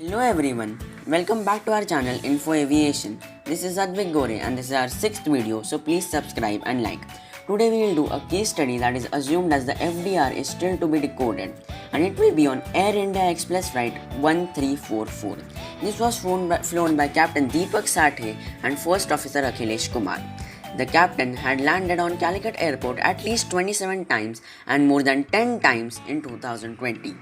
Hello everyone, welcome back to our channel Info Aviation. This is Advik Gore and this is our 6th video, so please subscribe and like. Today we will do a case study that is assumed as the FDR is still to be decoded, and it will be on Air India Express flight 1344. This was flown by Captain Deepak Sathe and First Officer Akhilesh Kumar. The captain had landed on Calicut Airport at least 27 times and more than 10 times in 2020.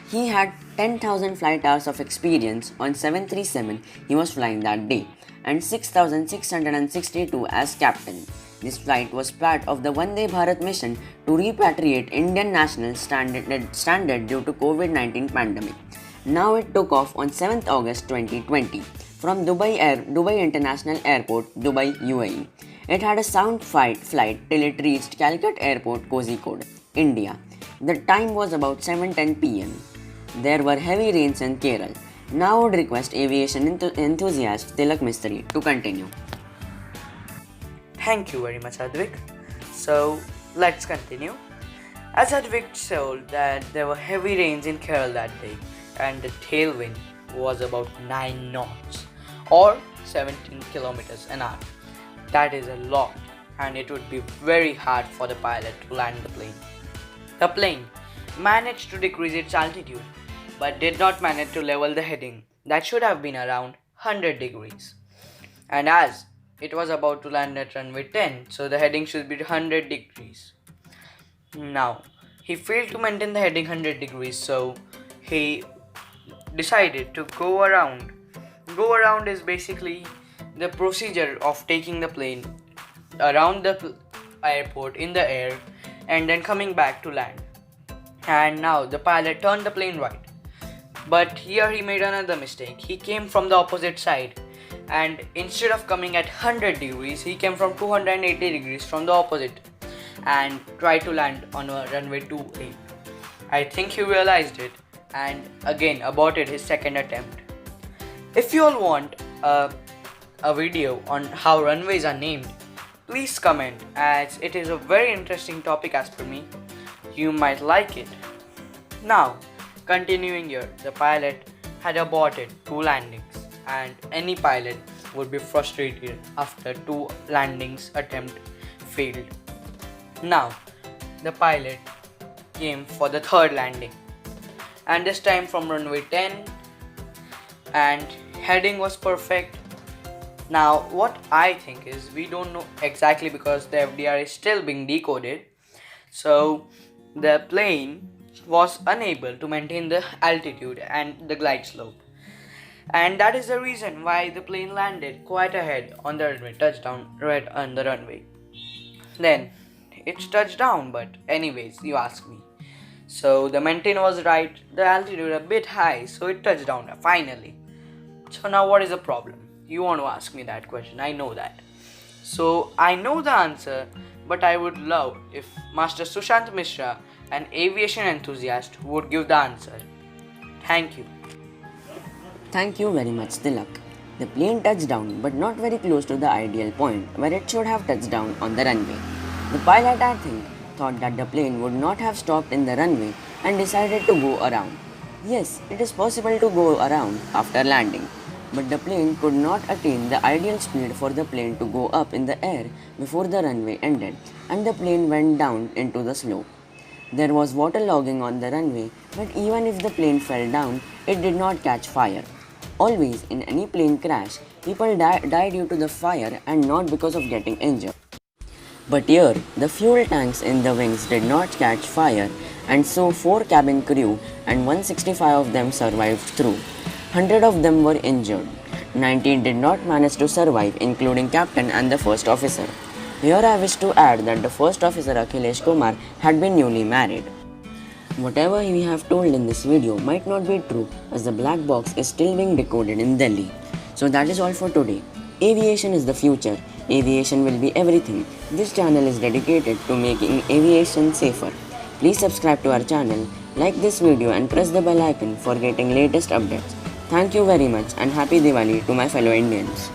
He had 10,000 flight hours of experience on 737 he was flying that day and 6,662 as captain. This flight was part of the Vande Bharat mission to repatriate Indian nationals stranded due to COVID-19 pandemic. Now it took off on 7th August 2020 from Dubai International Airport, Dubai, UAE. It had a sound flight till it reached Calicut Airport, Kozhikode, India. The time was about 7:10 p.m. There were heavy rains in Kerala. Now I would request aviation enthusiast Tilak Mistry to continue. Thank you very much, Advik. So let's continue. As Advik told that there were heavy rains in Kerala that day and the tailwind was about 9 knots or 17 kilometers an hour. That is a lot and it would be very hard for the pilot to land the plane. The plane managed to decrease its altitude but did not manage to level the heading that should have been around 100 degrees. And as it was about to land at runway 10, so the heading should be 100 degrees. Now, he failed to maintain the heading 100 degrees, so he decided to go around. Go around is basically the procedure of taking the plane around the airport in the air and then coming back to land. And now the pilot turned the plane right. But here he made another mistake. He came from the opposite side and instead of coming at 100 degrees, he came from 280 degrees from the opposite and tried to land on a runway 28. I think he realized it and again aborted his second attempt. If you all want a video on how runways are named, please comment, as it is a very interesting topic as per me. You might like it. Now, continuing here, the pilot had aborted 2 landings and any pilot would be frustrated after 2 landings attempt failed. Now, the pilot came for the 3rd landing and this time from runway 10 and heading was perfect. Now, what I think is we don't know exactly because the FDR is still being decoded. So, the plane was unable to maintain the altitude and the glide slope. And that is the reason why the plane landed quite ahead on the runway, touchdown right on the runway. Then, it's touched down, but anyways, you ask me. So, the maintain was right, the altitude a bit high, so it touched down finally. So now what is the problem? You want to ask me that question, I know that. So I know the answer, but I would love if Master Sushant Mishra, an aviation enthusiast, would give the answer. Thank you. Thank you very much, Tilak. The plane touched down but not very close to the ideal point where it should have touched down on the runway. The pilot, I think, thought that the plane would not have stopped in the runway and decided to go around. Yes, it is possible to go around after landing, but the plane could not attain the ideal speed for the plane to go up in the air before the runway ended and the plane went down into the slope. There was water logging on the runway, but even if the plane fell down, it did not catch fire. Always in any plane crash, people die due to the fire and not because of getting injured. But here, the fuel tanks in the wings did not catch fire, and so 4 cabin crew and 165 of them survived through. 100 of them were injured. 19 did not manage to survive, including captain and the first officer. Here I wish to add that the first officer Akhilesh Kumar had been newly married. Whatever we have told in this video might not be true, as the black box is still being decoded in Delhi. So that is all for today. Aviation is the future. Aviation will be everything. This channel is dedicated to making aviation safer. Please subscribe to our channel, like this video and press the bell icon for getting latest updates. Thank you very much and Happy Diwali to my fellow Indians.